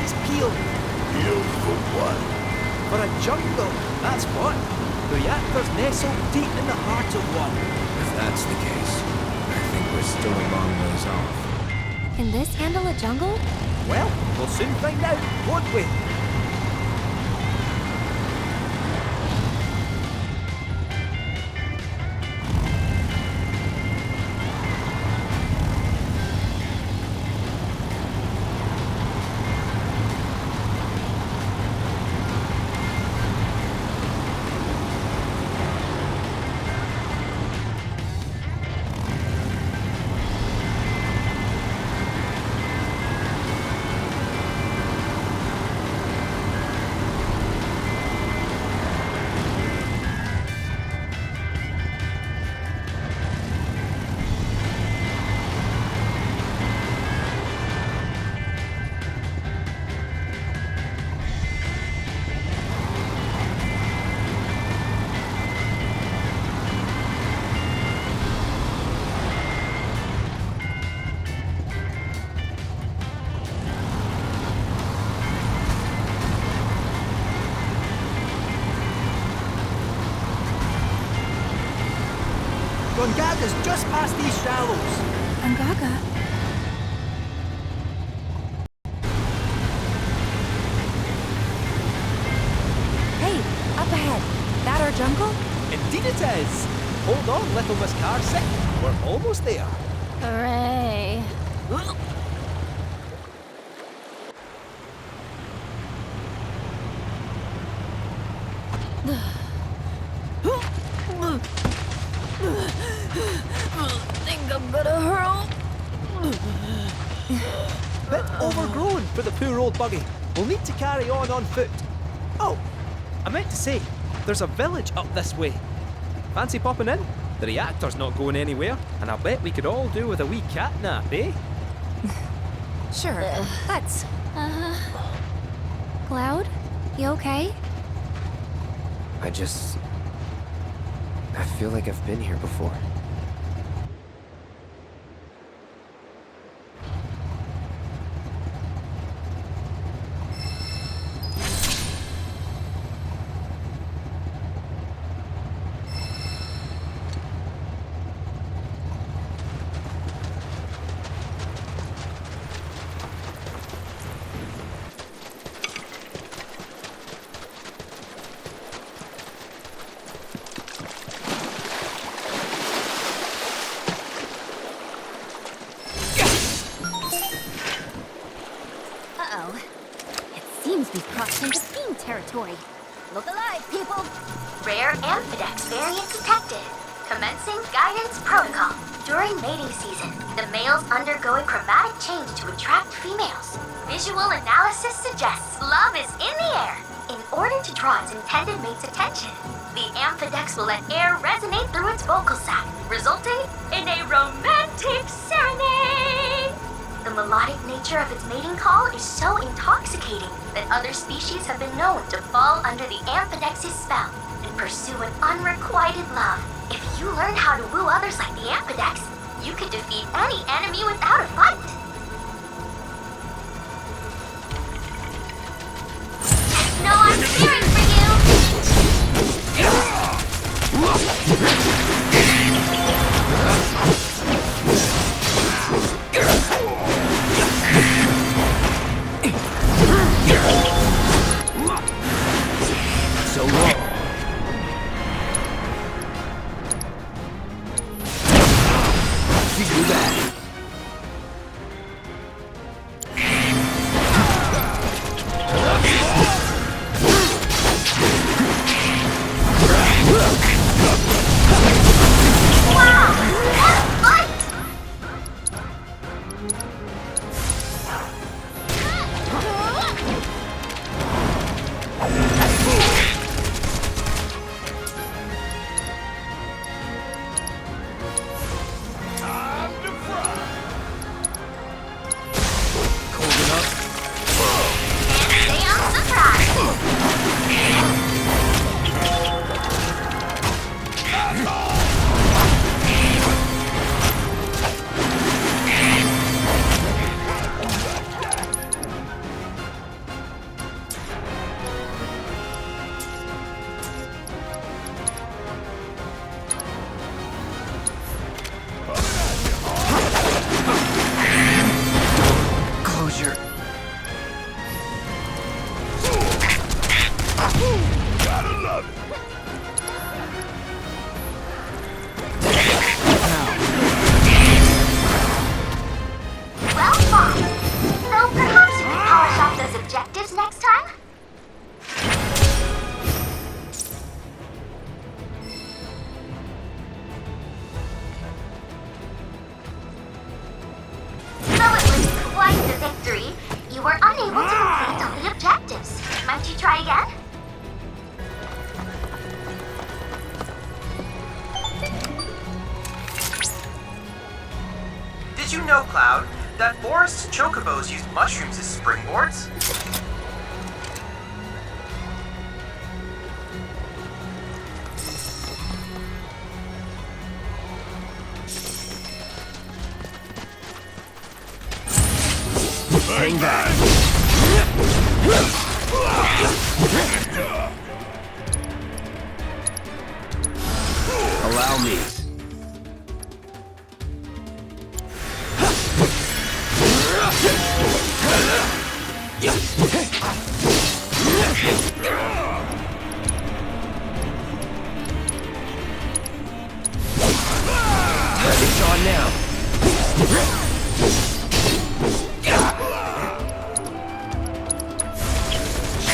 is peeled. Peeled for what? For a jungle, that's what. The reactor's nestled deep in the heart of one. If that's the case, I think we're still a long ways off. Can this handle a jungle? Well, we'll soon find out, won't we? Gongaga's just past these shallows. Gongaga? Hey, up ahead. That our jungle? Indeed it is. Hold on, little Miss Carsick. We're almost there. Hooray. Think I'm gonna hurl. Bit overgrown for the poor old buggy. We'll need to carry on foot. Oh, I meant to say, there's a village up this way. Fancy popping in? The reactor's not going anywhere, and I bet we could all do with a wee cat nap, eh? Sure, let's. Cloud? You okay? I feel like I've been here before. We've crossed into fiend territory. Look alive, people! Rare amphidex variant detected. Commencing guidance protocol. During mating season, the males undergo a chromatic change to attract females. Visual analysis suggests love is in the air. In order to draw its intended mate's attention, the amphidex will let air resonate through its vocal sac, resulting in a romantic serenade. The melodic nature of its mating call is so intoxicating that other species have been known to fall under the amphidex's spell and pursue an unrequited love. If you learn how to woo others like the ampidex, you can defeat any enemy without a fight. No, I'm cheering for you! So long. You do that. you know, Cloud, that forest chocobos use mushrooms as springboards? Hang back. Allow me. It's on now.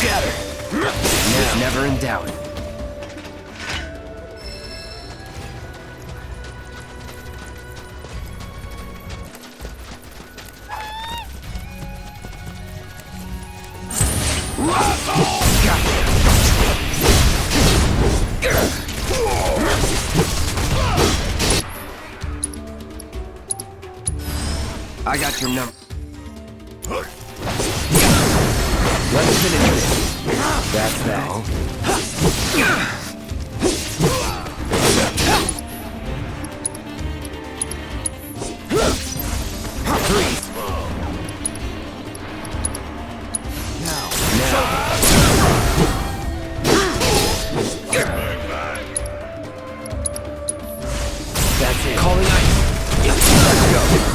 Shatter. Now, never in doubt. I got your number. Let's finish this. That's that. Freeze. Now. That's it. Calling ice. Let's go.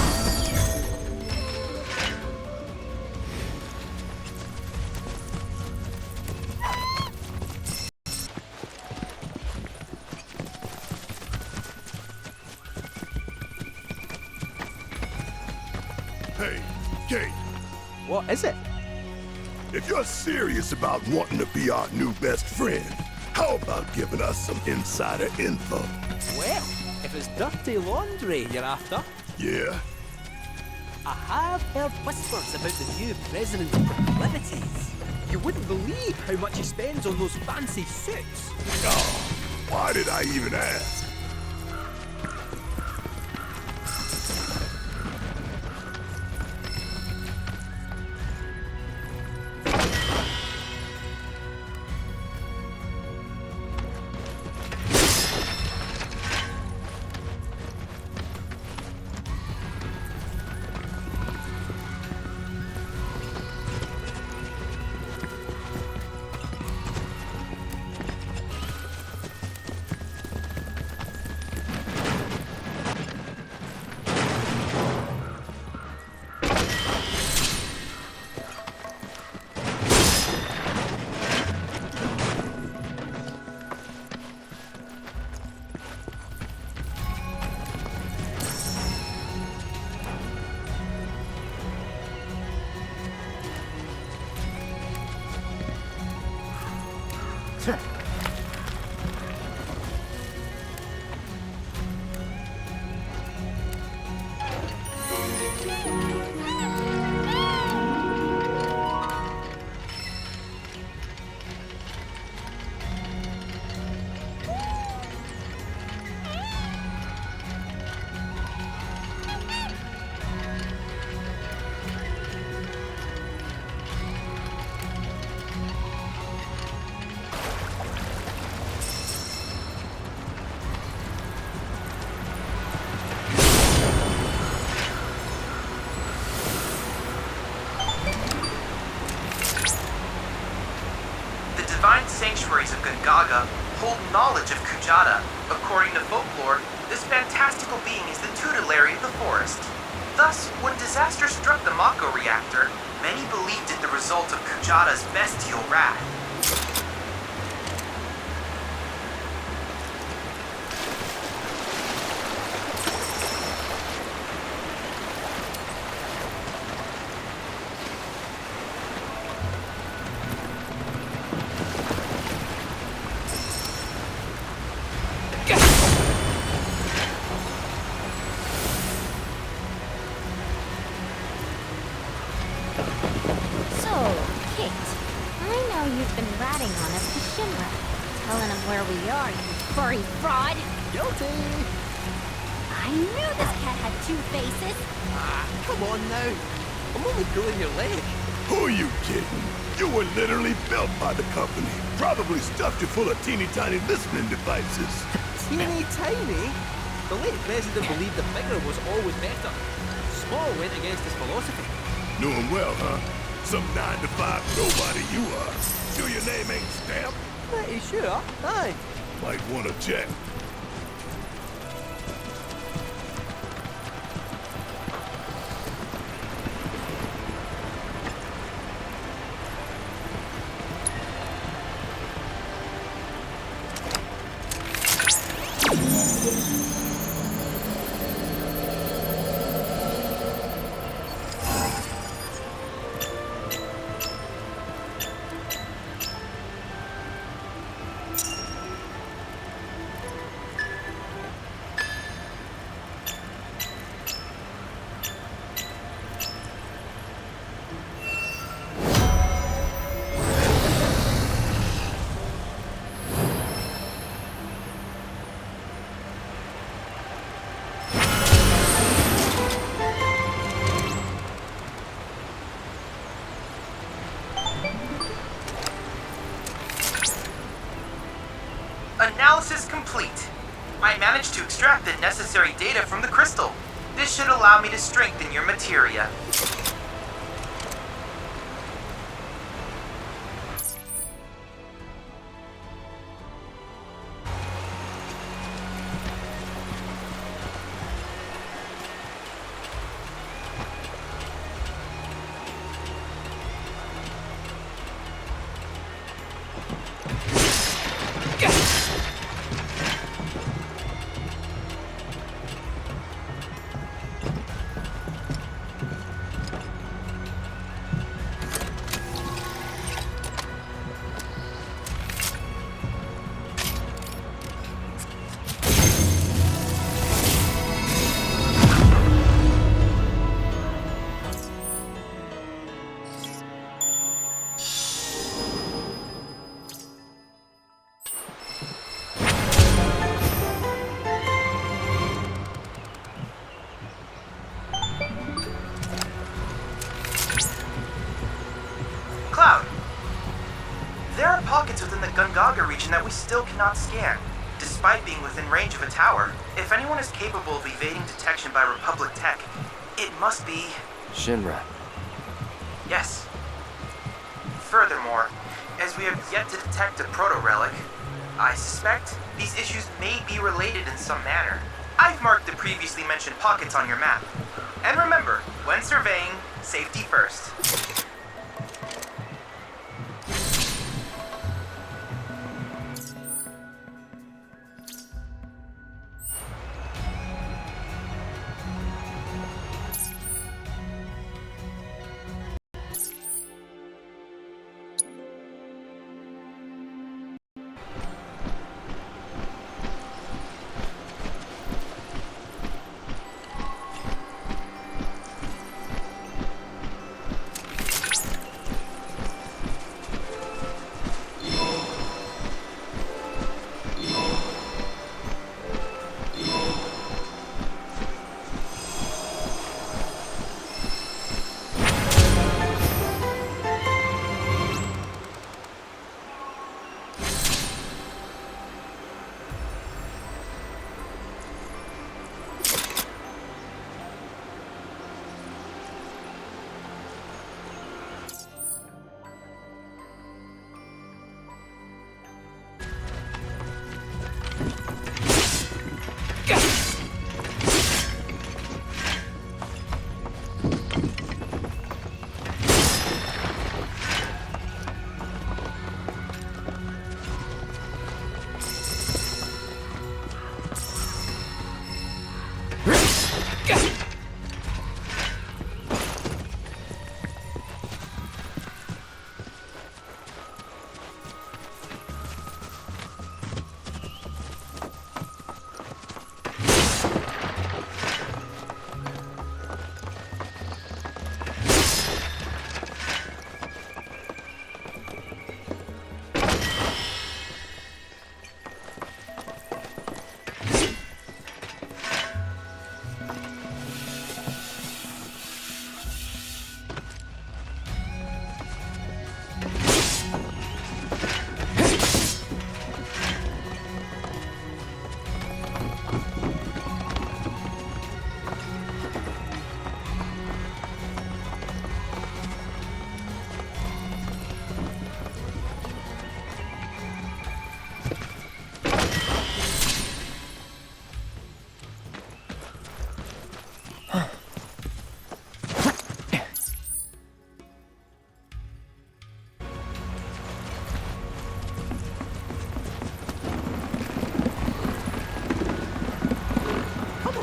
Hey, Kate, What is it? if you're serious about wanting to be our new best friend, how about giving us some insider info? Well, if it's dirty laundry you're after, Yeah? I have heard whispers about the new president's proclivities. You wouldn't believe how much he spends on those fancy suits. Oh, why did I even ask? Divine sanctuaries of Gungaga hold knowledge of Kujata. According to folklore, this fantastical being is the tutelary of the forest. Thus, when disaster struck the Mako reactor, many believed it the result of Kujata's bestial wrath. You've been ratting on us to Shinra, telling him where we are, you furry fraud. Guilty! I I knew this cat had two faces. Ah, come on now. I'm only pulling your leg. Who are you kidding? You were literally built by the company. Probably stuffed you full of teeny tiny listening devices. Teeny tiny? The late president believed the bigger was always better. Small went against his philosophy. Knew him well, huh? Some 9-to-5 nobody you are. Sure your name ain't stamped? Pretty sure. Aye. Might wanna check. Analysis complete. I managed to extract the necessary data from the crystal. This should allow me to strengthen your materia. Cloud, there are pockets within the Gungaga region that we still cannot scan, despite being within range of a tower. If anyone is capable of evading detection by Republic tech, it must be... Shinra. Yes. Furthermore, as we have yet to detect a proto-relic, I suspect these issues may be related in some manner. I've marked the previously mentioned pockets on your map. And remember, when surveying, safety first.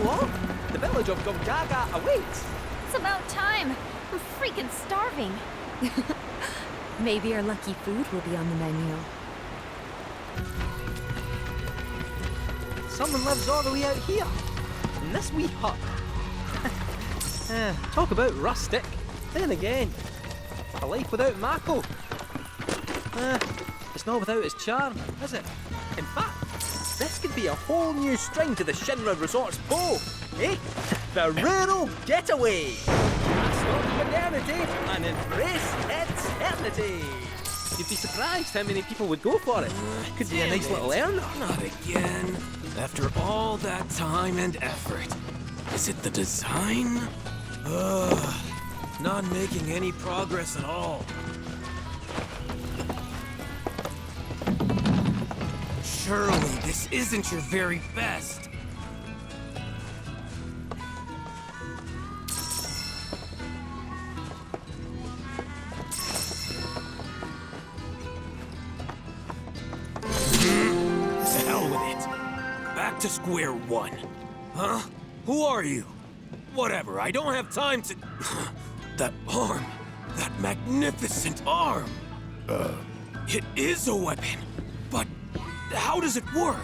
along. The village of Gongaga awaits. It's about time. I'm freaking starving. Maybe our lucky food will be on the menu. Someone lives all the way out here, in this wee hut. Talk about rustic. Then again, a life without Mako. It's not without its charm, is it? In fact, this could be a whole new string to the Shinra Resort's bow. Eh? The rural getaway. Stop modernity and embrace eternity. You'd be surprised how many people would go for it. Could be a nice little earner. Not again. After all that time and effort. Is it the design? Not making any progress at all. Surely this isn't your very best. To hell with it. Back to square one. Huh? Who are you? Whatever, I don't have time to... That arm! That magnificent arm! It is a weapon, but how does it work?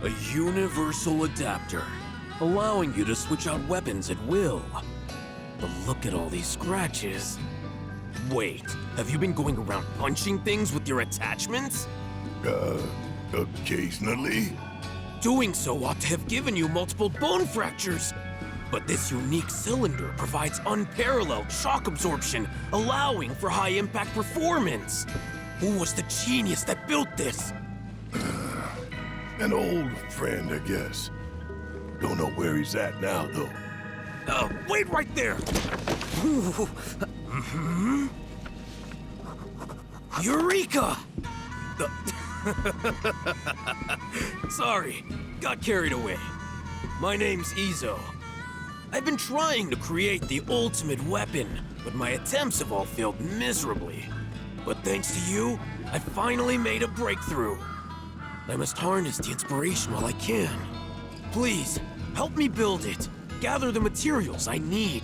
A universal adapter, allowing you to switch out weapons at will. But look at all these scratches. Wait, have you been going around punching things with your attachments? Occasionally. Doing so ought to have given you multiple bone fractures. But this unique cylinder provides unparalleled shock absorption, allowing for high-impact performance. Who was the genius that built this? An old friend, I guess. Don't know where he's at now, though. Wait right there! Eureka! Sorry, got carried away. My name's Izo. I've been trying to create the ultimate weapon, but my attempts have all failed miserably. But thanks to you, I finally made a breakthrough. I must harness the inspiration while I can. Please, help me build it. Gather the materials I need.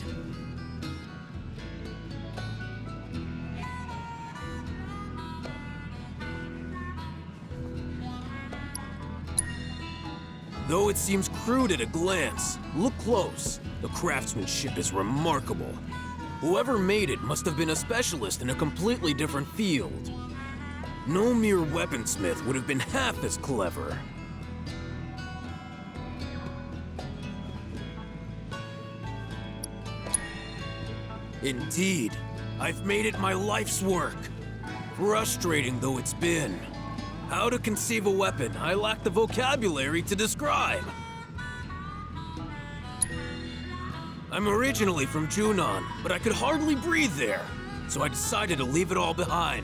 Though it seems crude at a glance, look close. The craftsmanship is remarkable. Whoever made it must have been a specialist in a completely different field. No mere weaponsmith would have been half as clever. Indeed, I've made it my life's work. Frustrating though it's been. How to conceive a weapon I lack the vocabulary to describe. I'm originally from Junon, but I could hardly breathe there, so I decided to leave it all behind.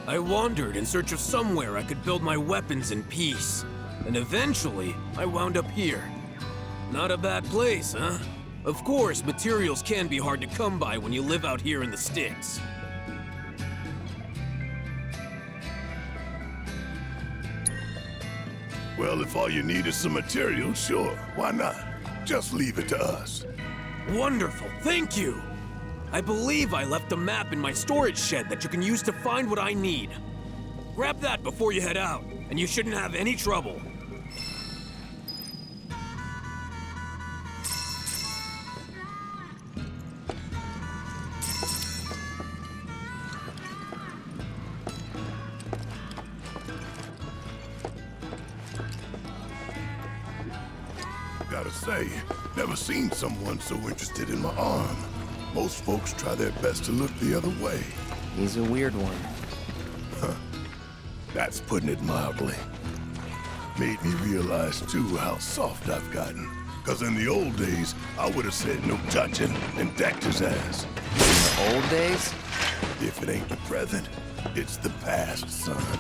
I wandered in search of somewhere I could build my weapons in peace, and eventually I wound up here. Not a bad place, huh? Of course, materials can be hard to come by when you live out here in the sticks. Well, if all you need is some material, sure, why not? Just leave it to us. Wonderful, thank you! I believe I left a map in my storage shed that you can use to find what I need. Grab that before you head out, and you shouldn't have any trouble. Gotta say, never seen someone so interested in my arm. Most folks try their best to look the other way. He's a weird one. That's putting it mildly. Made me realize, too, how soft I've gotten. 'Cause in the old days, I would have said no touching and decked his ass. In the old days? If it ain't the present, it's the past, son.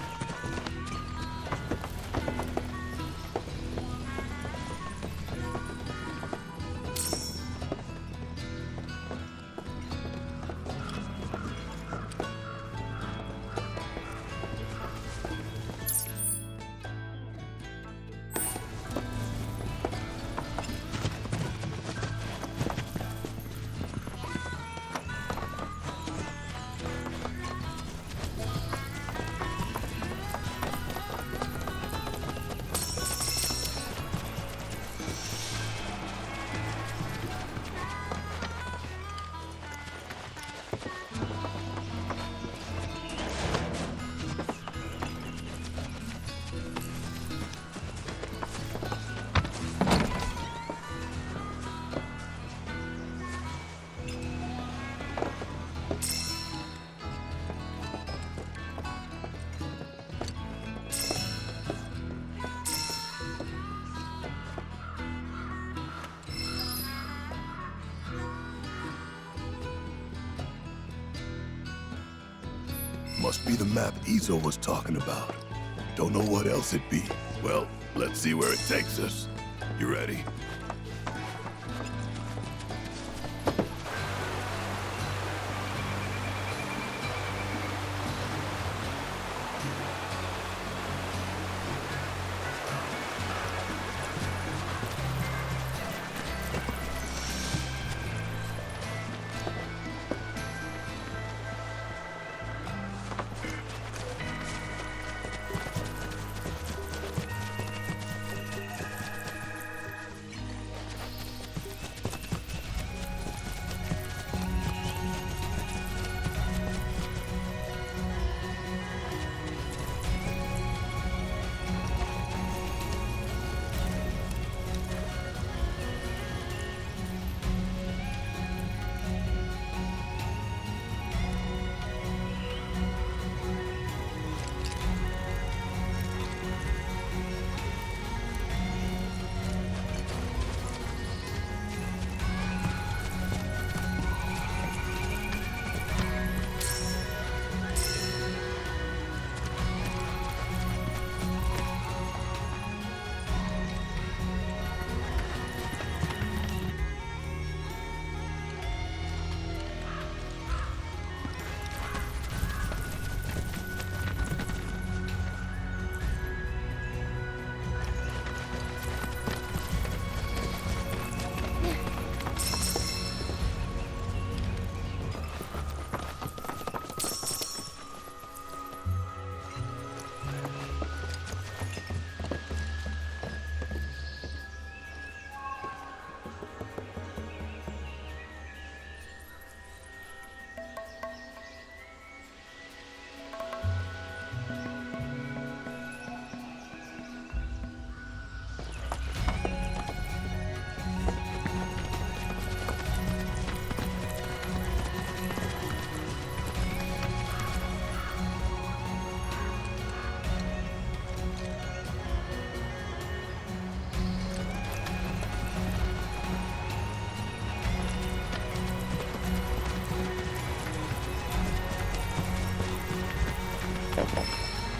must be the map Izo was talking about. Don't know what else it'd be. Well, let's see where it takes us. You ready?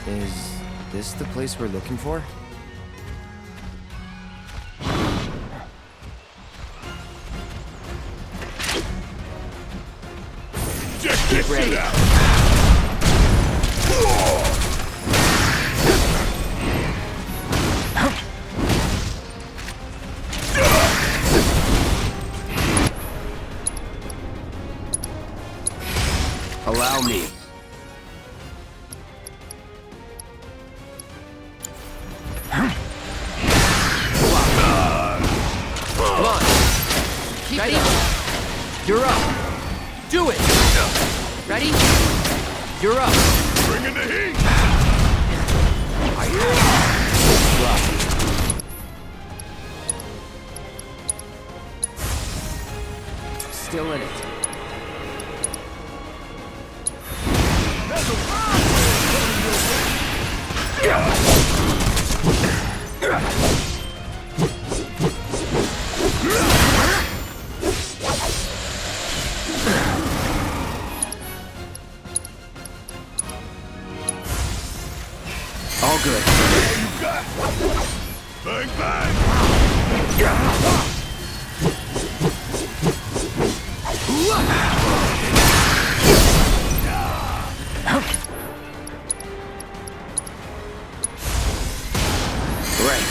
Is this the place we're looking for? Check this shit out! Allow me. Come on. Ready? You're up. Do it. Ready? You're up. Bring in the heat! I have. Still in it. All good. Bang, bang! Right.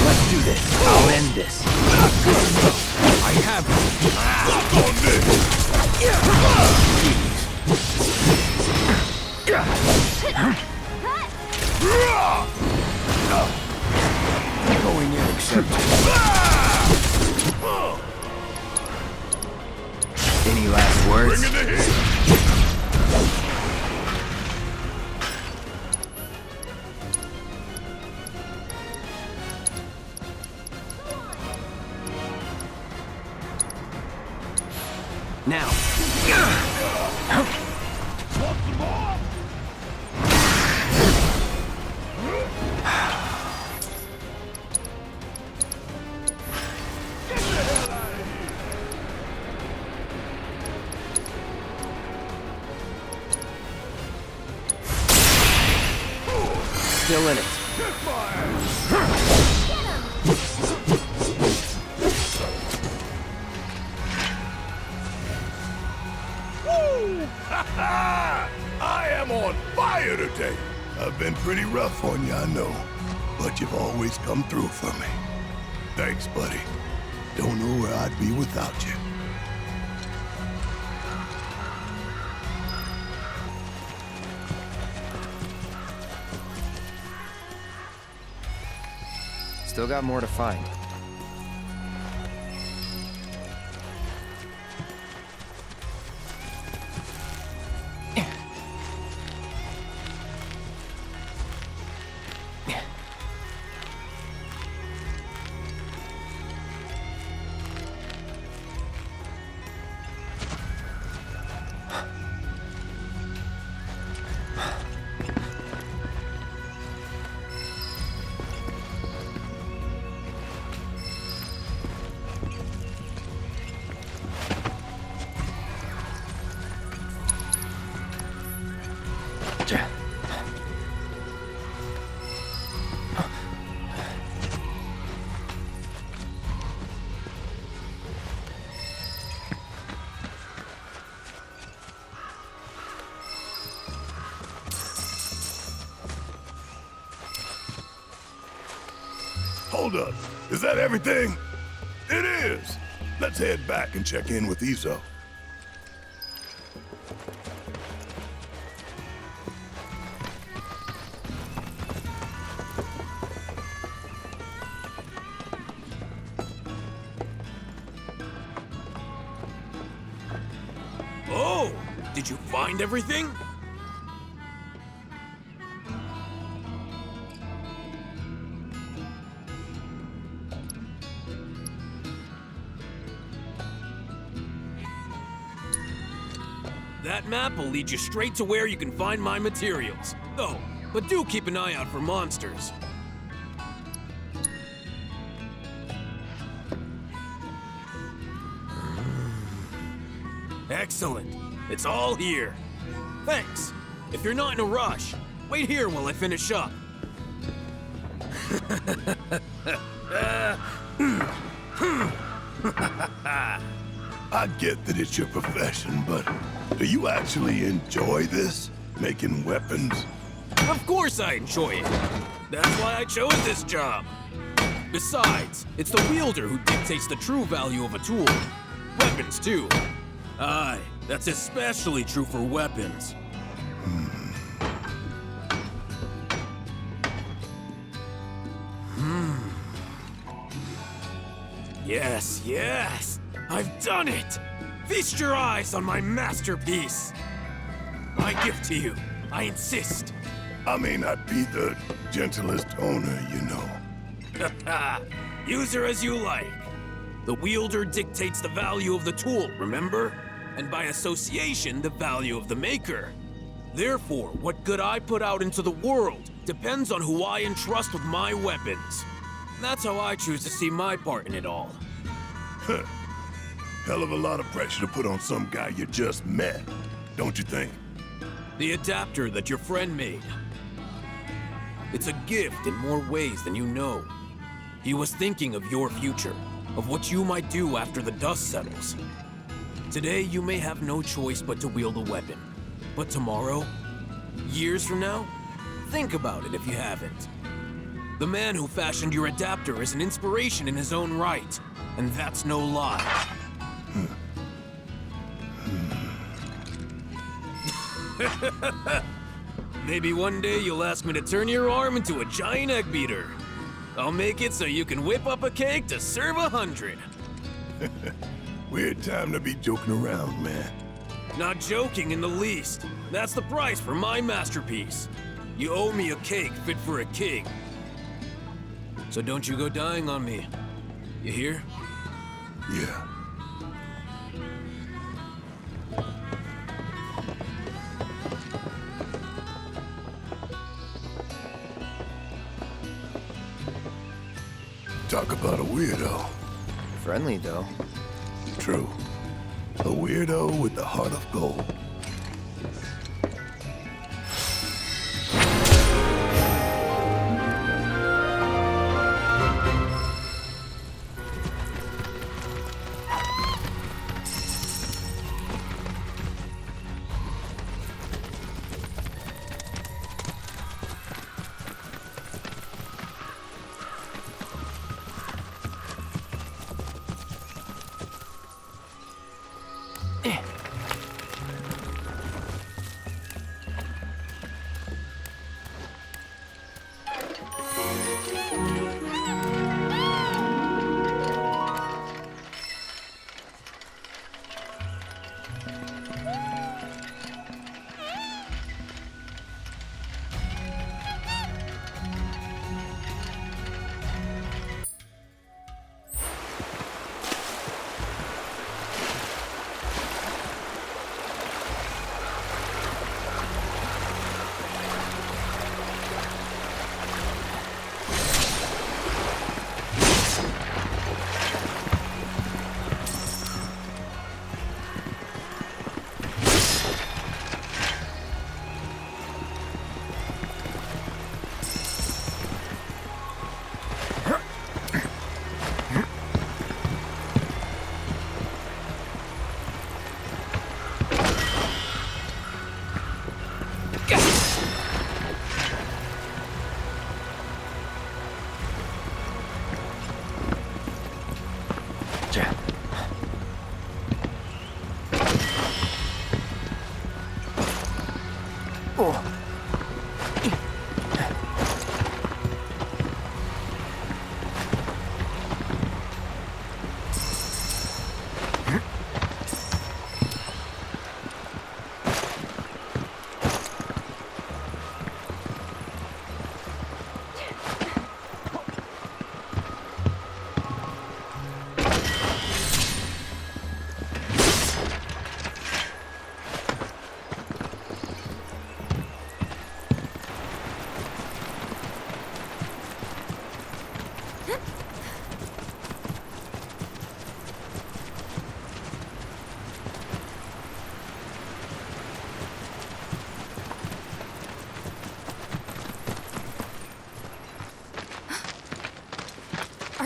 Let's do this. I'll end this. I have. Fuck on this! Going in accepted. Any last words? Bring in the heat! Now. Want some more? still in it. Kiss my ass! Woo! Ha ha! I am on fire today. I've been pretty rough on you, I know. But you've always come through for me. Thanks, buddy. Don't know where I'd be without you. Still got more to find. Hold up. Is that everything? It is. Let's head back and check in with Izo. Oh! Did you find everything? That map will lead you straight to where you can find my materials. Oh, but do keep an eye out for monsters. Excellent. It's all here. Thanks. If you're not in a rush, wait here while I finish up. I get that it's your profession, but do you actually enjoy this? Making weapons? Of course I enjoy it. That's why I chose this job. Besides, it's the wielder who dictates the true value of a tool. Weapons, too. Aye, that's especially true for weapons. Yes, yes! I've done it! Feast your eyes on my masterpiece! My gift to you, I insist. I may not be the gentlest owner, you know. Use her as you like. The wielder dictates the value of the tool, remember? And by association, the value of the maker. Therefore, what good I put out into the world depends on who I entrust with my weapons. That's how I choose to see my part in it all. Hell of a lot of pressure to put on some guy you just met, don't you think? The adapter that your friend made. It's a gift in more ways than you know. He was thinking of your future, of what you might do after the dust settles. Today, you may have no choice but to wield a weapon. But tomorrow, years from now, think about it if you haven't. The man who fashioned your adapter is an inspiration in his own right, and that's no lie. Maybe one day you'll ask me to turn your arm into a giant egg beater. I'll make it so you can whip up a cake to serve 100. Weird time to be joking around, man. Not joking in the least. That's the price for my masterpiece. You owe me a cake fit for a king. So don't you go dying on me. You hear? Yeah. Talk about a weirdo. Friendly, though. True. A weirdo with the heart of gold.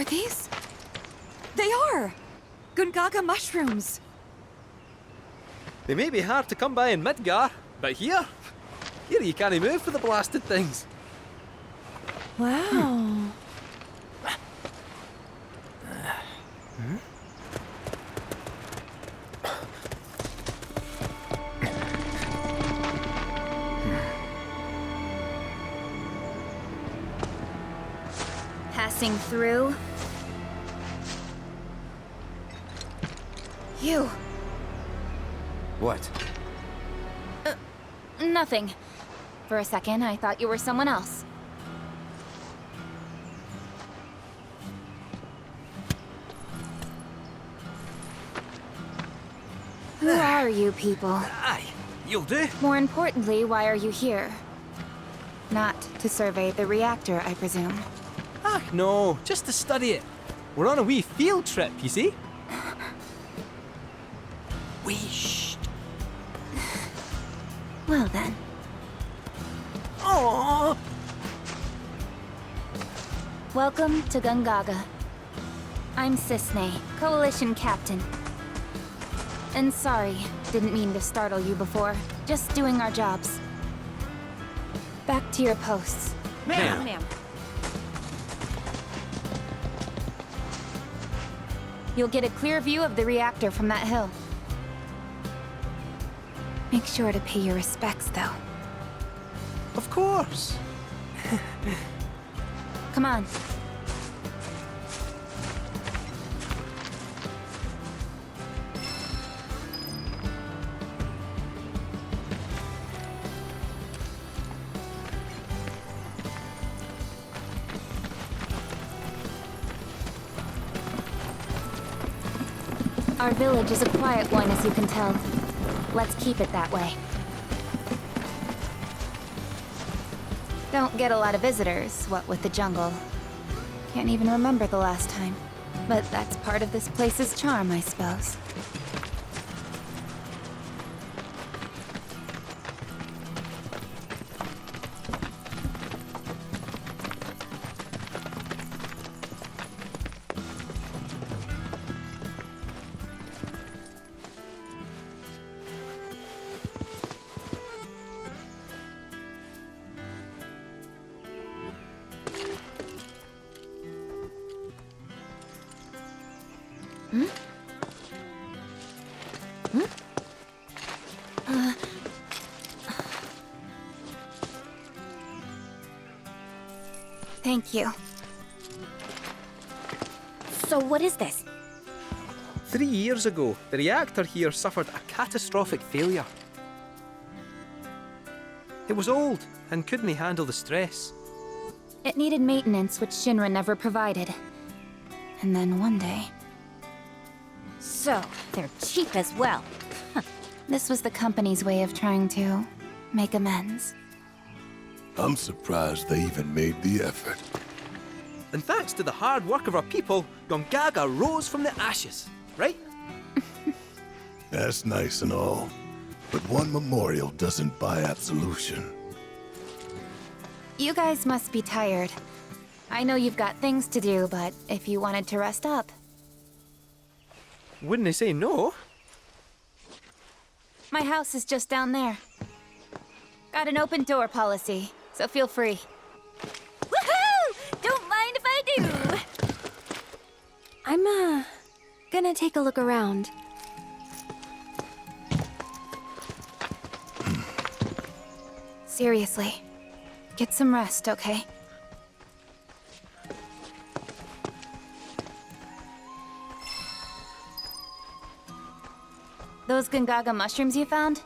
Are these? They are! Gungaga mushrooms! They may be hard to come by in Midgar, but here you can't move for the blasted things. Wow. Passing through. You. What? Nothing. For a second, I thought you were someone else. Who are you people? Aye, you'll do. More importantly, why are you here? Not to survey the reactor, I presume. Ah, no, just to study it. We're on a wee field trip, you see? Wee shh. Well then. Aww. Welcome to Gungaga. I'm Cisne, Coalition Captain. And sorry, didn't mean to startle you before. Just doing our jobs. Back to your posts. Ma'am. You'll get a clear view of the reactor from that hill. Make sure to pay your respects, though. Of course. Come on. Our village is a quiet one, as you can tell. Let's keep it that way. Don't get a lot of visitors, what with the jungle. Can't even remember the last time. But that's part of this place's charm, I suppose. Thank you. So what is this? 3 years ago, the reactor here suffered a catastrophic failure. It was old and couldn't handle the stress. It needed maintenance, which Shinra never provided. And then one day... So, they're cheap as well. This was the company's way of trying to make amends. I'm surprised they even made the effort. And thanks to the hard work of our people, Gongaga rose from the ashes, right? That's nice and all, but one memorial doesn't buy absolution. You guys must be tired. I know you've got things to do, but if you wanted to rest up... Wouldn't I say no? My house is just down there. Got an open door policy, so feel free. Woohoo! Don't mind if I do! I'm, gonna take a look around. Seriously, get some rest, okay? Those Gungaga mushrooms you found?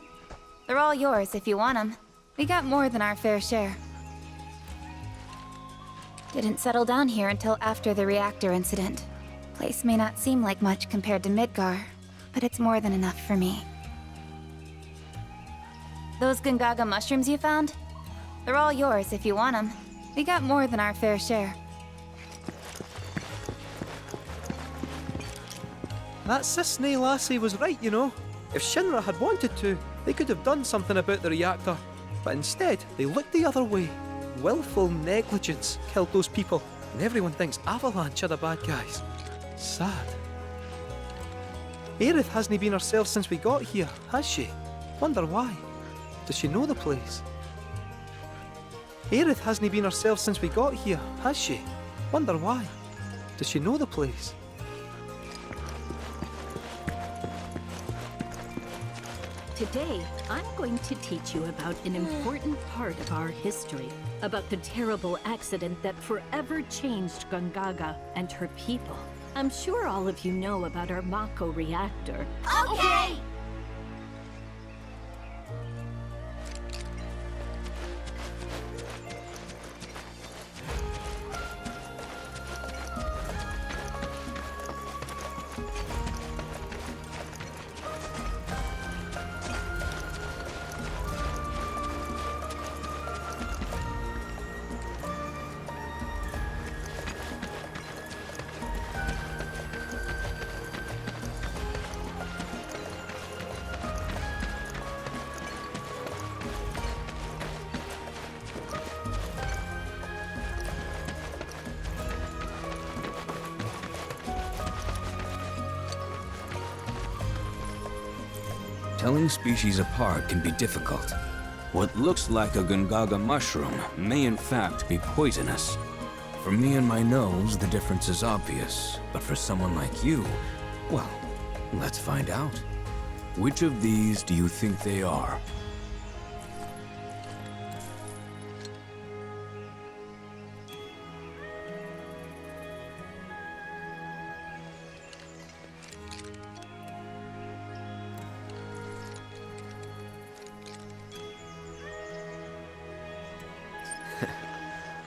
They're all yours if you want them. We got more than our fair share. Didn't settle down here until after the reactor incident. Place may not seem like much compared to Midgar, but it's more than enough for me. Those Gungaga mushrooms you found? They're all yours if you want them. We got more than our fair share. That Cisne lassie was right, you know. If Shinra had wanted to, they could have done something about the reactor. But instead, they looked the other way. Willful negligence killed those people. and everyone thinks Avalanche are the bad guys. Sad. Aerith hasn't been herself since we got here, has she? Wonder why. Does she know the place? Aerith hasn't been herself since we got here, has she? Wonder why. Does she know the place? Today, I'm going to teach you about an important part of our history, about the terrible accident that forever changed Gongaga and her people. I'm sure all of you know about our Mako reactor. Okay! Telling species apart can be difficult. What looks like a Gungaga mushroom may in fact be poisonous. For me and my nose, the difference is obvious, but for someone like you, well, let's find out. Which of these do you think they are?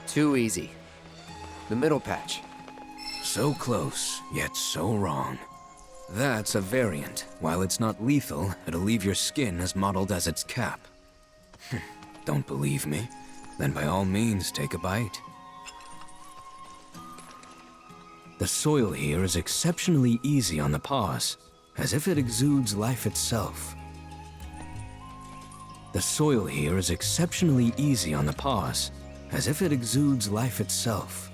Too easy. The middle patch. So close, yet so wrong. That's a variant. While it's not lethal, it'll leave your skin as mottled as its cap. Don't believe me? Then by all means, take a bite. The soil here is exceptionally easy on the paws, as if it exudes life itself. The soil here is exceptionally easy on the paws, as if it exudes life itself.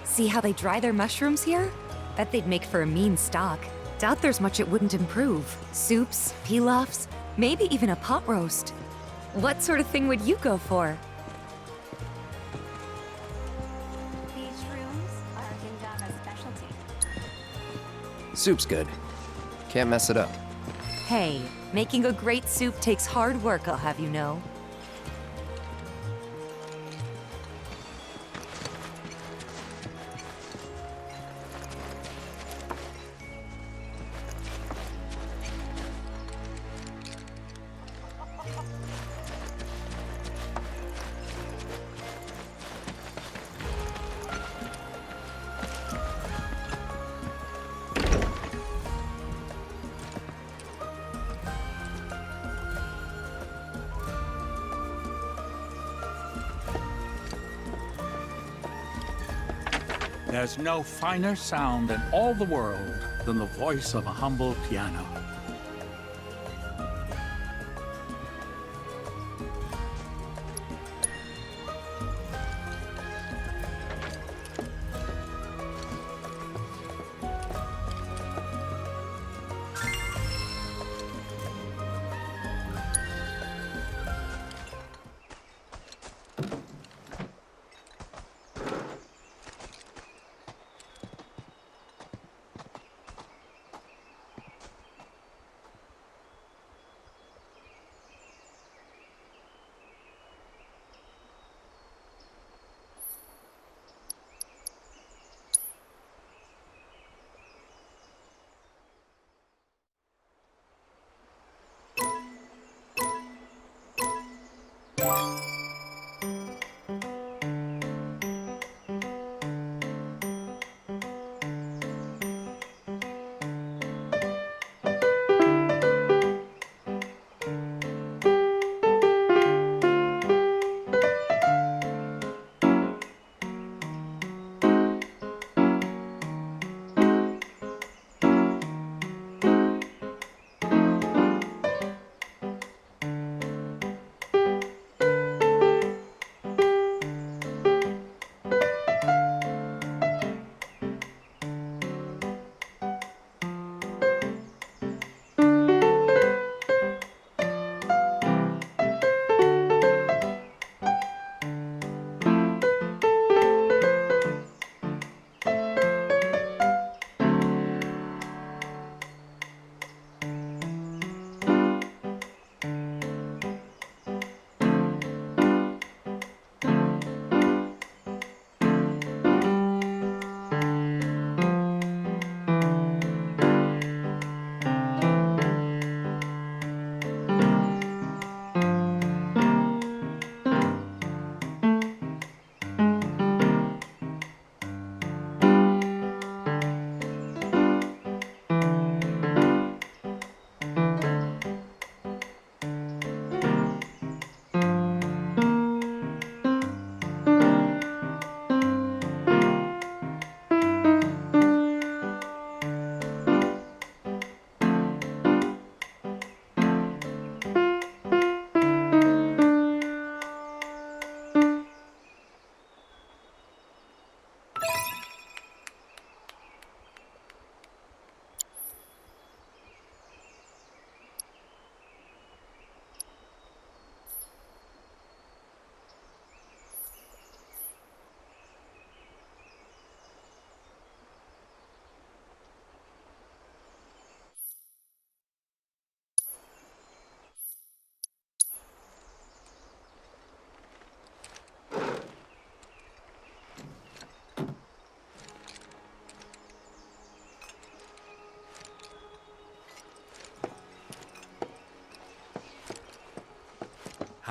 See how they dry their mushrooms here? Bet they'd make for a mean stock. Doubt there's much it wouldn't improve. Soups, pilafs, maybe even a pot roast. What sort of thing would you go for? These shrooms are Gingaga's specialty. Soup's good. Can't mess it up. Hey, making a great soup takes hard work, I'll have you know. There's no finer sound in all the world than the voice of a humble piano.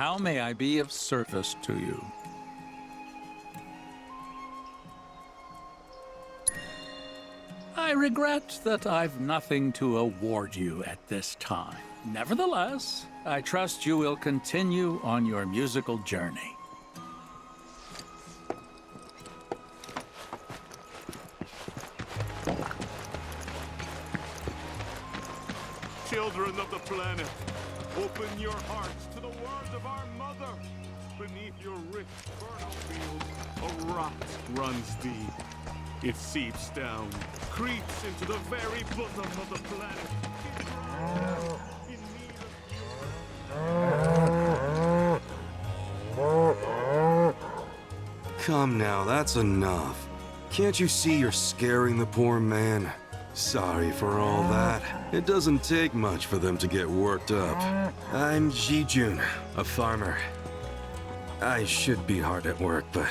How may I be of service to you? I regret that I've nothing to award you at this time. Nevertheless, I trust you will continue on your musical journey. Children of the planet, open your hearts to the words of our mother. Beneath your rich fertile fields, a rot runs deep. It seeps down, creeps into the very bosom of the planet. It drowns in need of Come now, that's enough. Can't you see you're scaring the poor man? Sorry for all that. It doesn't take much for them to get worked up. I'm Jijun, a farmer. I should be hard at work, but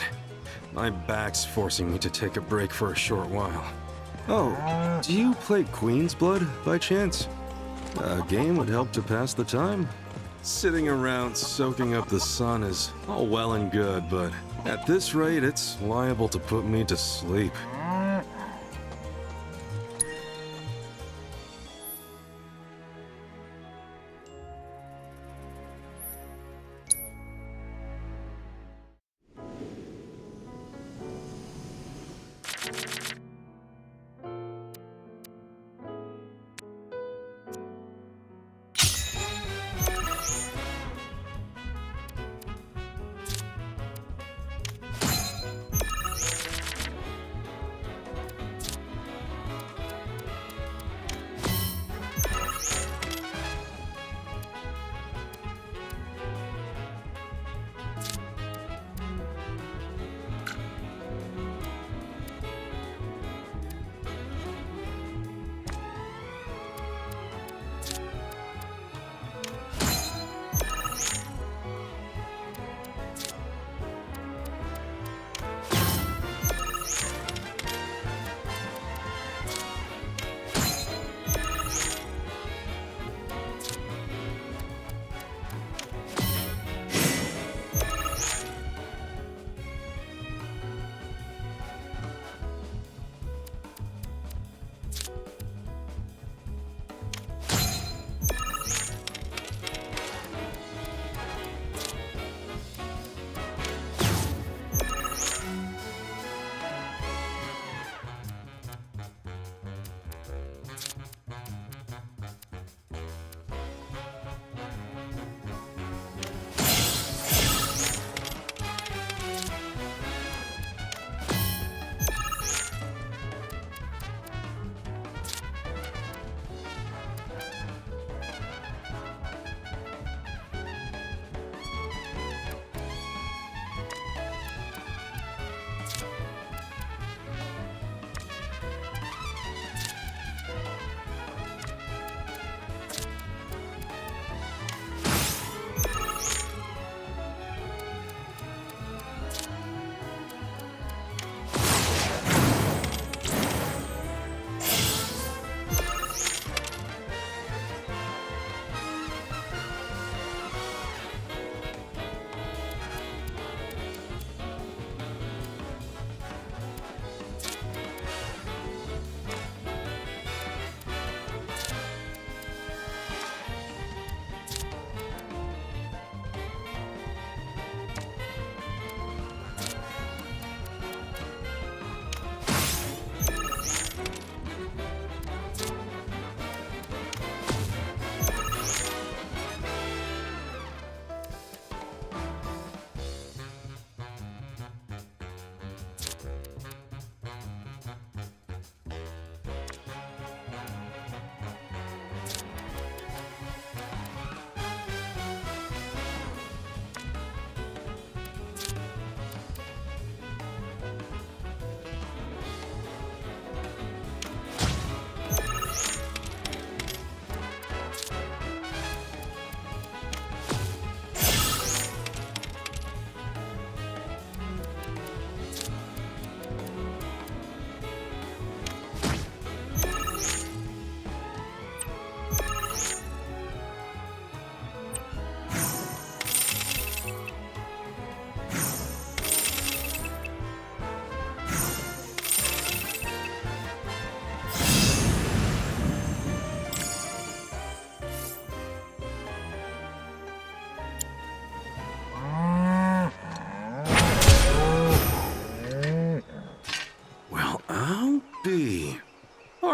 my back's forcing me to take a break for a short while. Oh, do you play Queen's Blood by chance? A game would help to pass the time. Sitting around soaking up the sun is all well and good, but at this rate, it's liable to put me to sleep.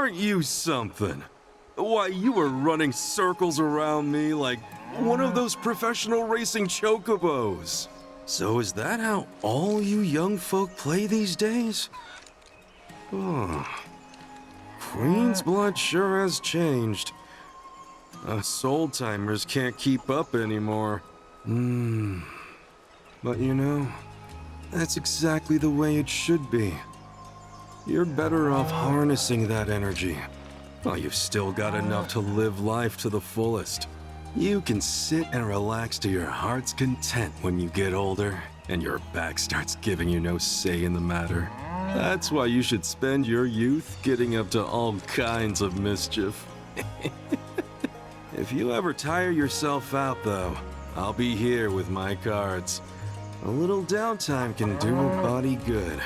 Aren't you something? Why, you were running circles around me like one of those professional racing chocobos. So is that how all you young folk play these days? Oh. Queen's blood sure has changed. Us old-timers can't keep up anymore. But you know, that's exactly the way it should be. You're better off harnessing that energy. While you've still got enough to live life to the fullest. You can sit and relax to your heart's content when you get older, and your back starts giving you no say in the matter. That's why you should spend your youth getting up to all kinds of mischief. If you ever tire yourself out, though, I'll be here with my cards. A little downtime can do a body good.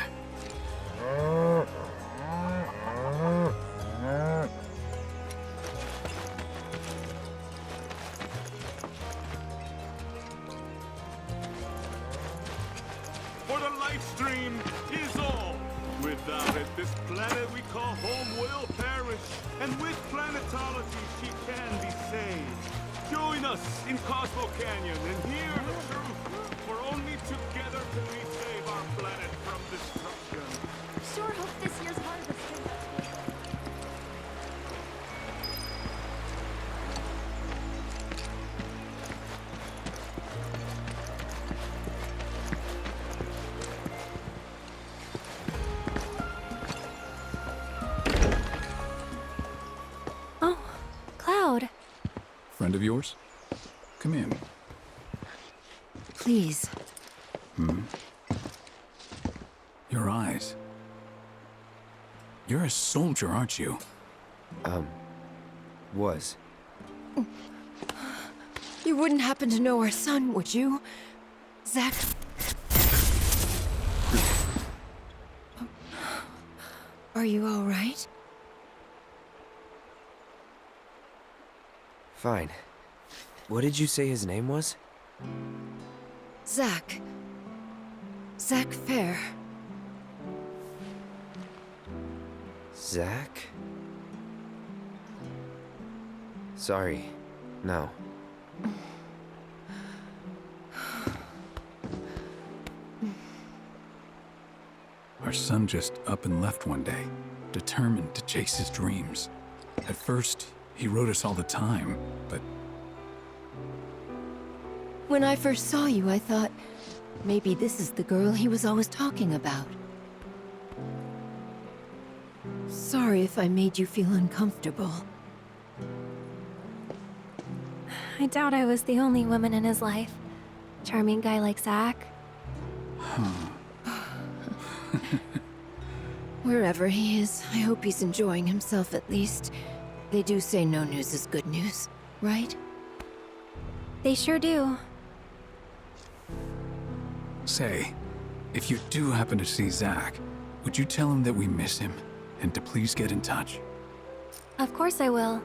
For the life stream is all. Without it, this planet we call home will perish. And with planetology, she can be saved. Join us in Cosmo Canyon and hear the truth. For only together can we save our planet from destruction. Sure hope this year's harvest is... Oh, Cloud. Friend of yours? Come in. Please. Your eyes. You're a soldier, aren't you? Was. You wouldn't happen to know our son, would you? Zack? Are you all right? Fine. What did you say his name was? Zack. Zack Fair. Zack? Sorry. No. Our son just up and left one day, determined to chase his dreams. At first, he wrote us all the time, but When I first saw you, I thought, maybe this is the girl he was always talking about. Sorry if I made you feel uncomfortable. I doubt I was the only woman in his life. Charming guy like Zack. Wherever he is, I hope he's enjoying himself at least. They do say no news is good news, right? They sure do. say, if you do happen to see Zack, would you tell him that we miss him and to please get in touch? Of course I will.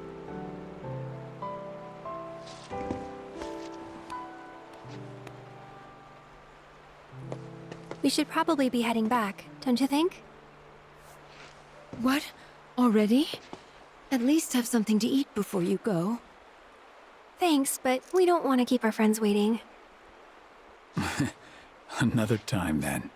We should probably be heading back, don't you think? What? Already? At least have something to eat before you go. Thanks, but we don't want to keep our friends waiting. Another time, then.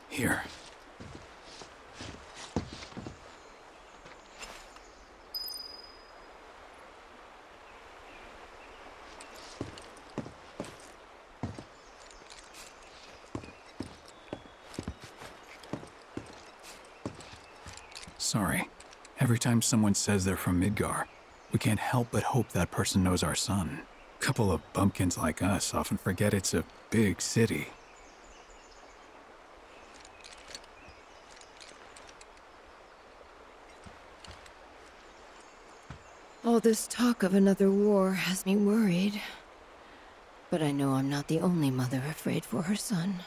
Here. Sorry. Every time someone says they're from Midgar, we can't help but hope that person knows our son. Couple of bumpkins like us often forget it's a big city. All this talk of another war has me worried. But I know I'm not the only mother afraid for her son.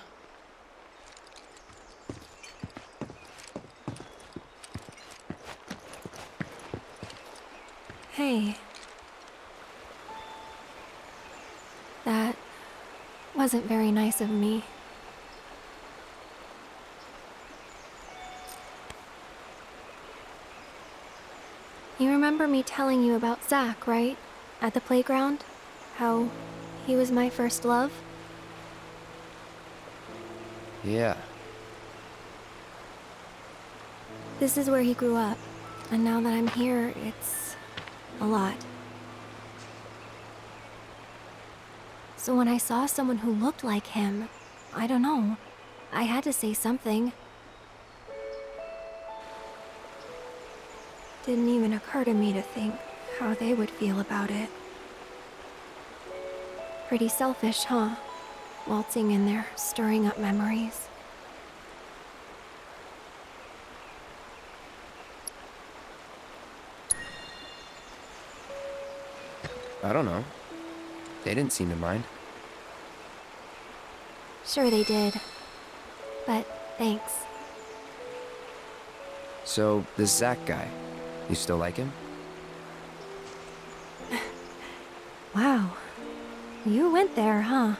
Hey. That wasn't very nice of me. You remember me telling you about Zach, right? At the playground? How he was my first love? Yeah. This is where he grew up, and now that I'm here, it's a lot. So when I saw someone who looked like him, I don't know, I had to say something. Didn't even occur to me to think how they would feel about it. Pretty selfish, huh? Waltzing in there, stirring up memories. I don't know. They didn't seem to mind. Sure they did. But thanks. So, this Zach guy, you still like him? Wow. You went there, huh?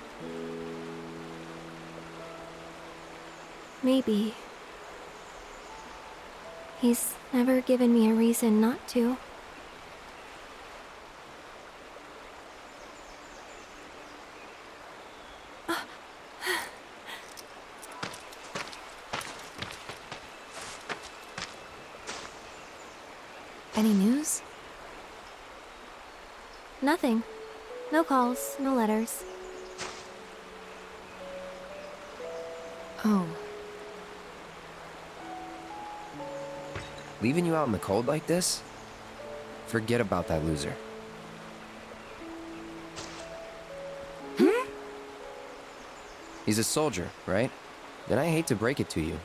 Maybe. He's never given me a reason not to. Any news? Nothing. No calls, no letters. Oh. Leaving you out in the cold like this? Forget about that loser. He's a soldier, right? And I hate to break it to you,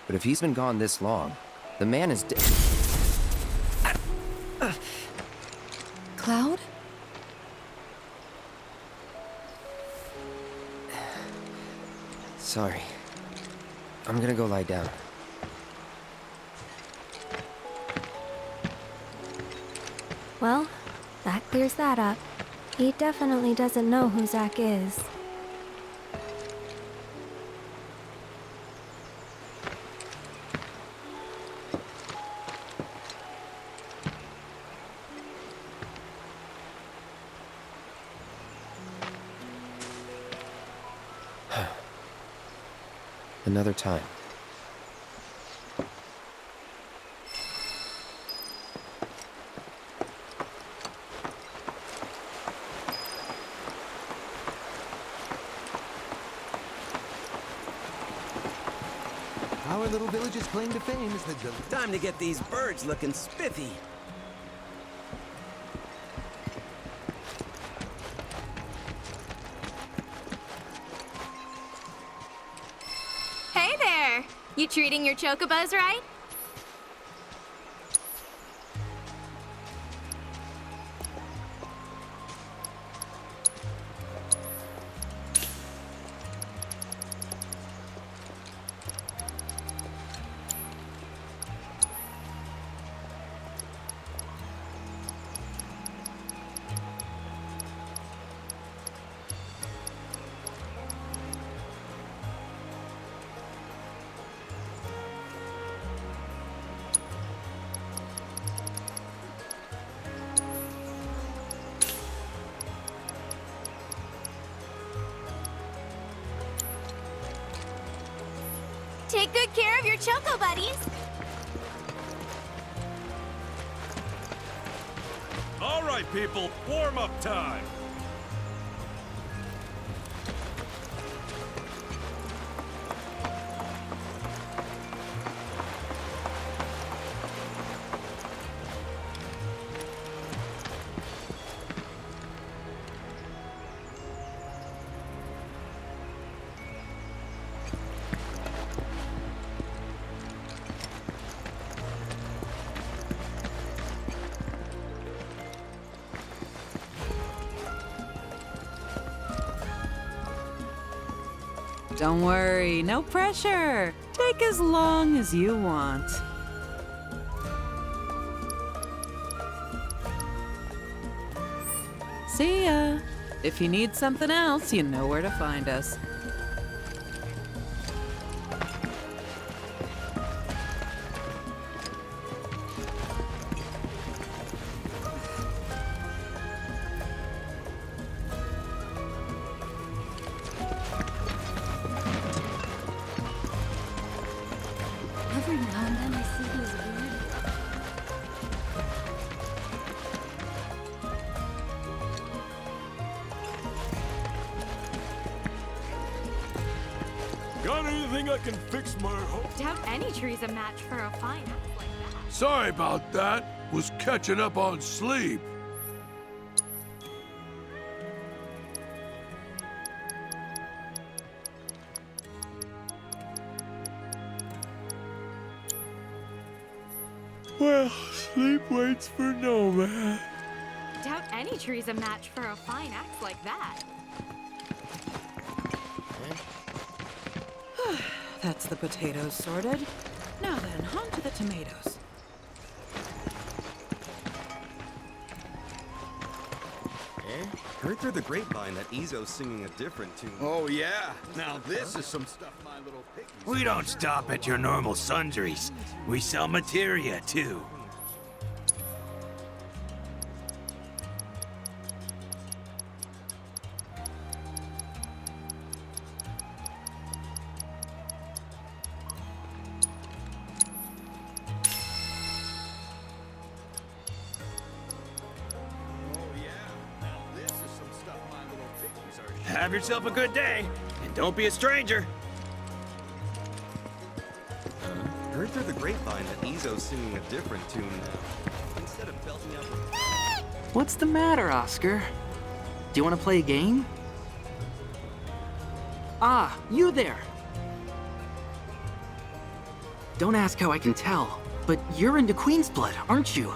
but if he's been gone this long, the man is dead. Cloud? Sorry. I'm gonna go lie down. Well, that clears that up. He definitely doesn't know who Zach is. Another time. Our little village's claim to fame is the time to get these birds looking spiffy. Hey there! You treating your chocobos right? Take good care of your choco buddies. All right, people, warm-up time. Don't worry, no pressure. Take as long as you want. See ya. If you need something else, you know where to find us. Every now and then I see these weird... Got anything I can fix my home? Doubt any tree's a match for a fine ass like that. Sorry about that. Was catching up on sleep. Well, sleep waits for no man. Doubt any tree's a match for a fine axe like that. That's the potatoes sorted. Now then, on to the tomatoes. Heard through the grapevine that Izo's singing a different tune. Oh, yeah. Now this is some stuff my little piggies... We don't stop at your normal sundries. We sell materia, too. Have yourself a good day, and don't be a stranger. Heard through the grapevine that Izo's singing a different tune now. Instead of belting out the... What's the matter, Oscar? Do you want to play a game? Ah, you there! Don't ask how I can tell, but you're into Queen's Blood, aren't you?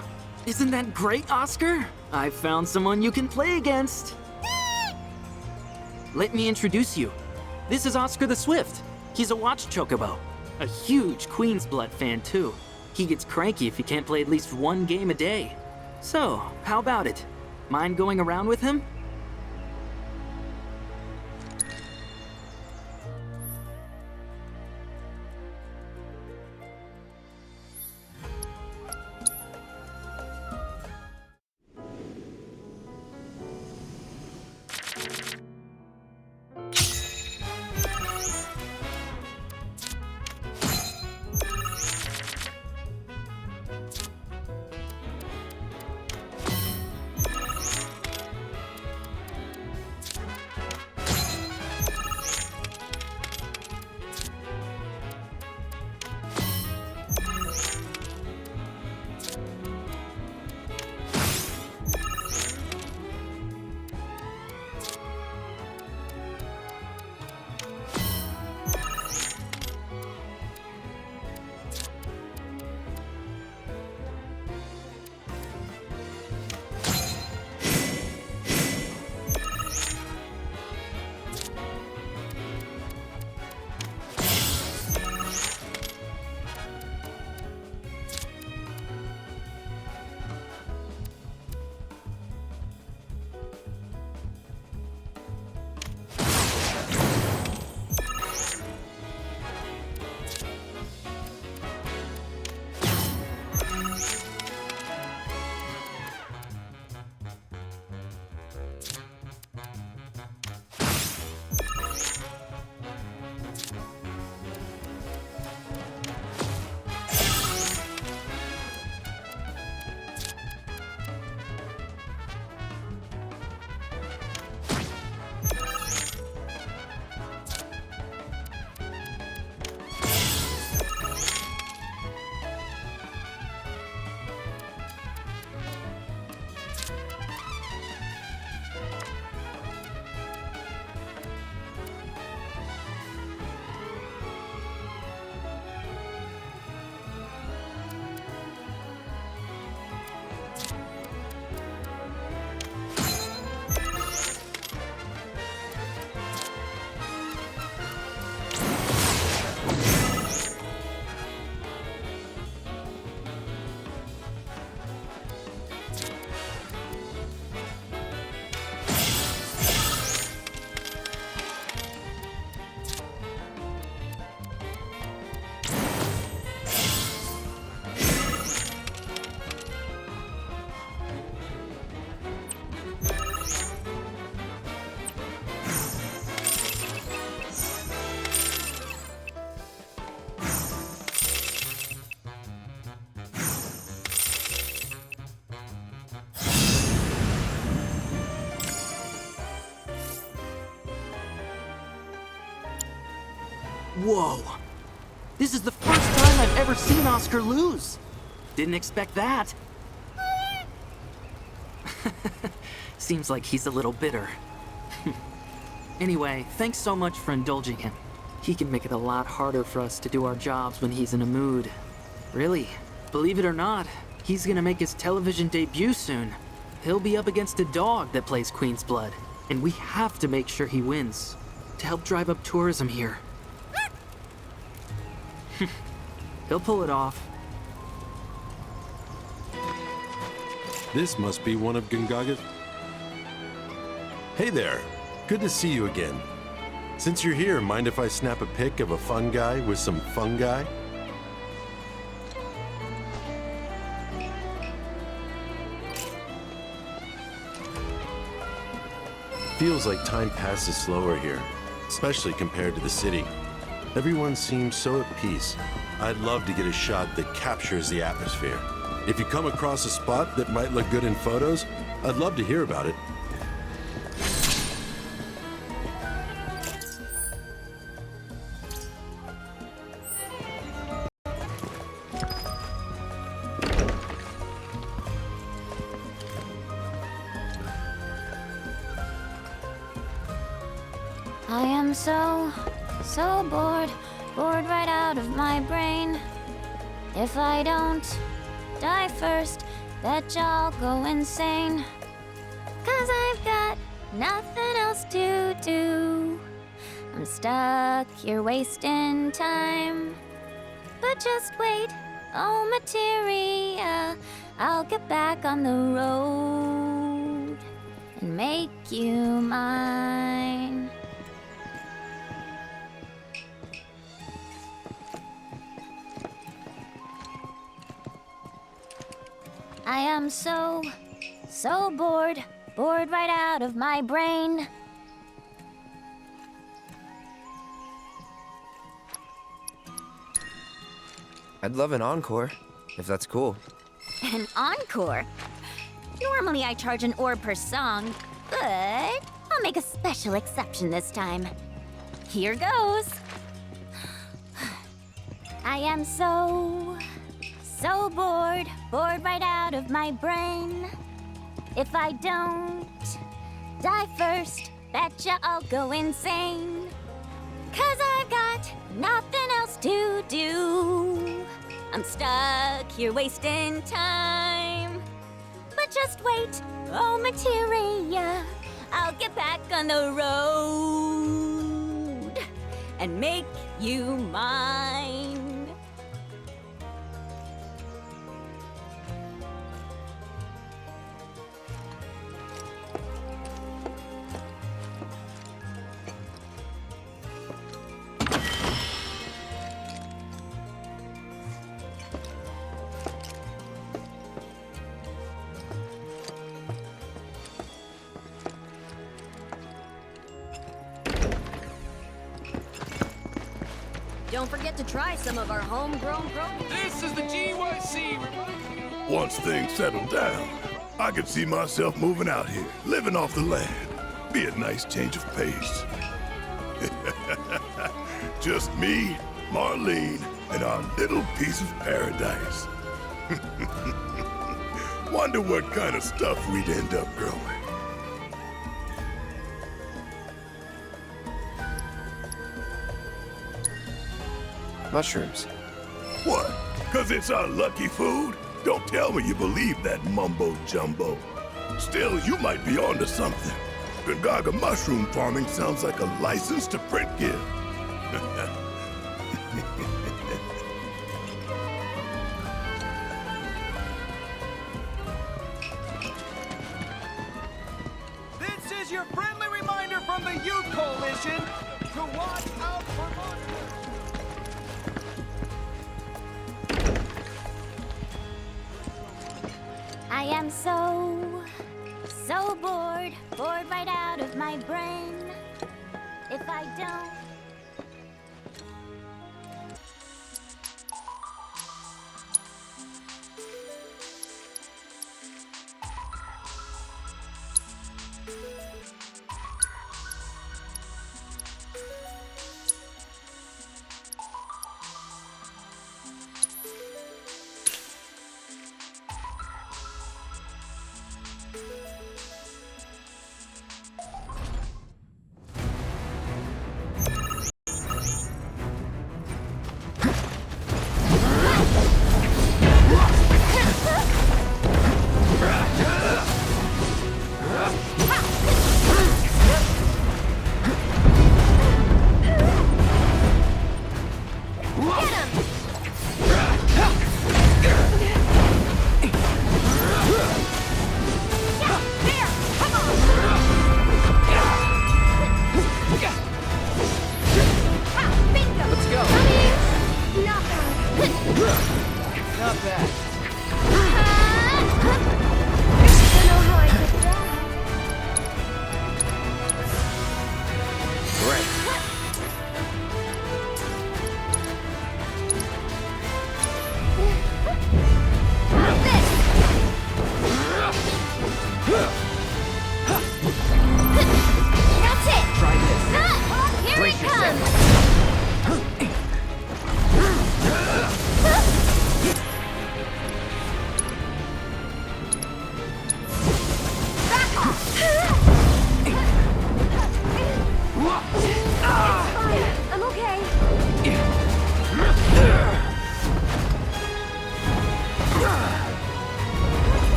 Isn't that great, Oscar? I've found someone you can play against. Let me introduce you. This is Oscar the Swift. He's a watch chocobo. A huge Queen's Blood fan, too. He gets cranky if he can't play at least one game a day. So, how about it? Mind going around with him? Whoa! This is the first time I've ever seen Oscar lose. Didn't expect that. Seems like he's a little bitter. Anyway, thanks so much for indulging him. He can make it a lot harder for us to do our jobs when he's in a mood. Really, believe it or not, he's gonna make his television debut soon. He'll be up against a dog that plays Queen's Blood, and we have to make sure he wins to help drive up tourism here. He'll pull it off. This must be one of Gungaga's... Hey there. Good to see you again. Since you're here, mind if I snap a pic of a fun guy with some fungi? Feels like time passes slower here, especially compared to the city. Everyone seems so at peace. I'd love to get a shot that captures the atmosphere. If you come across a spot that might look good in photos, I'd love to hear about it. I am so bored right out of my brain. If I don't die first, bet y'all go insane. 'Cause I've got nothing else to do. I'm stuck here wasting time. But just wait, oh materia, I'll get back on the road and make you mine. I am so bored right out of my brain. I'd love an encore, if that's cool. An encore? Normally I charge an orb per song, but I'll make a special exception this time. Here goes. I am so bored right out of my brain. If I don't die first, betcha I'll go insane. 'Cause I've got nothing else to do. I'm stuck here wasting time. But just wait, oh materia, I'll get back on the road and make you mine. Don't forget to try some of our homegrown produce. This is the GYC. Once things settle down, I could see myself moving out here, living off the land. Be a nice change of pace. Just me, Marlene, and our little piece of paradise. Wonder what kind of stuff we'd end up growing. Mushrooms. What? 'Cause it's our lucky food? Don't tell me you believe that mumbo-jumbo. Still, you might be onto something. Gungaga mushroom farming sounds like a license to print give. This is your friendly reminder from the Youth Coalition to watch out for monsters. I am so bored right out of my brain. If I don't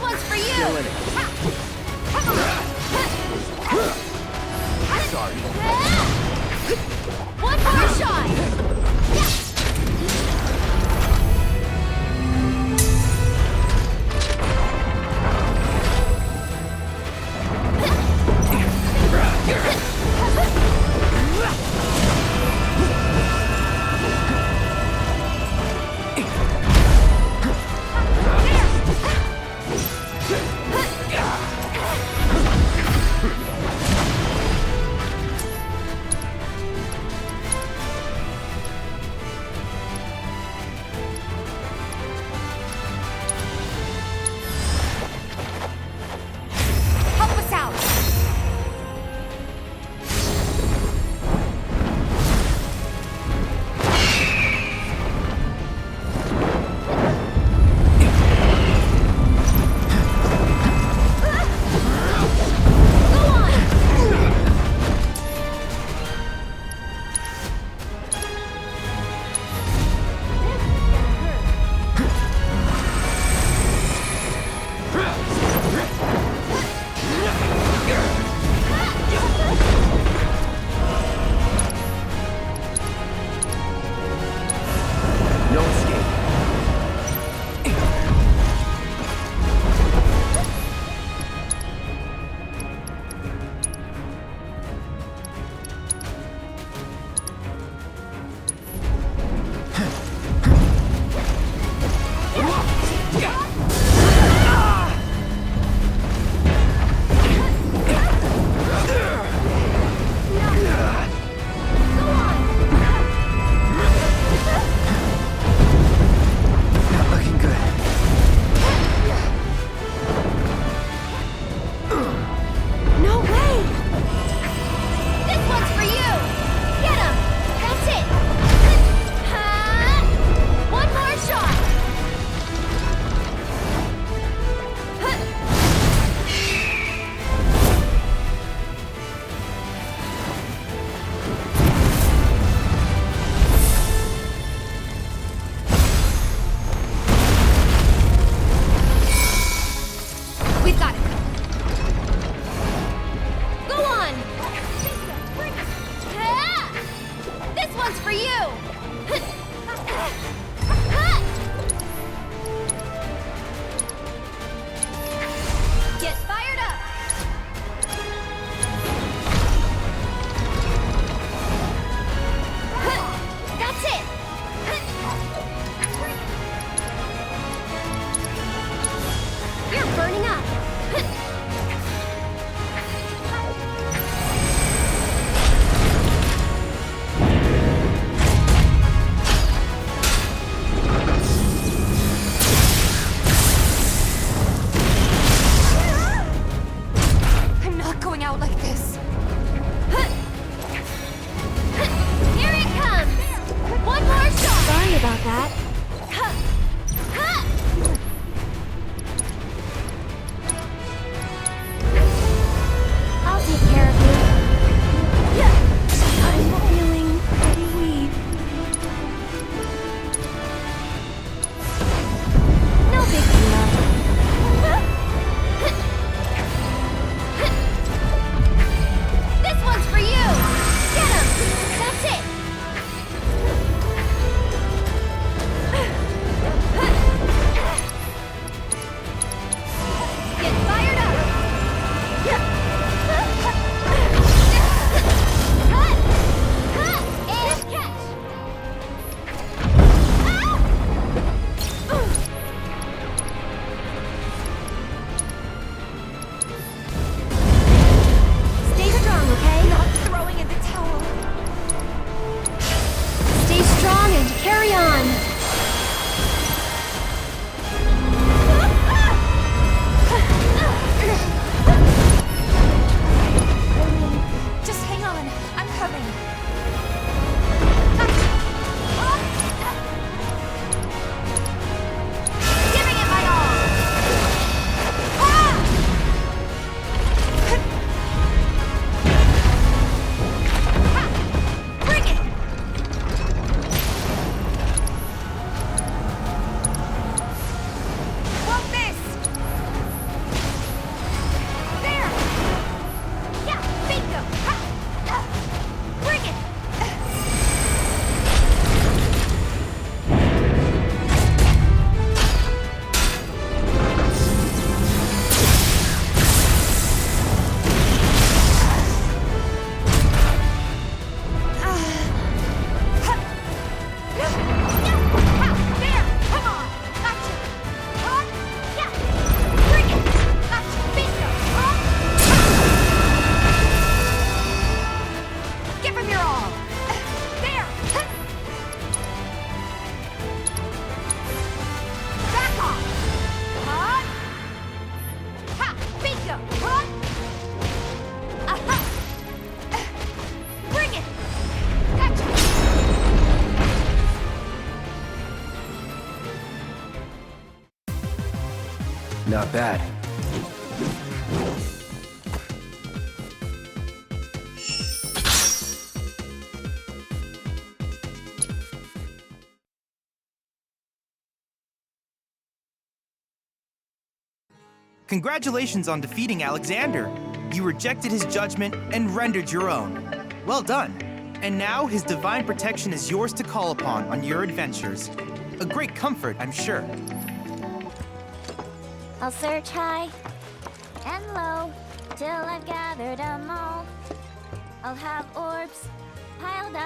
one's for you! Killing it. Sorry. One more shot! Not bad. Congratulations on defeating Alexander. You rejected his judgment and rendered your own. Well done. And now his divine protection is yours to call upon on your adventures. A great comfort, I'm sure. I'll search high and low till I've gathered 'em all. I'll have orbs piled up.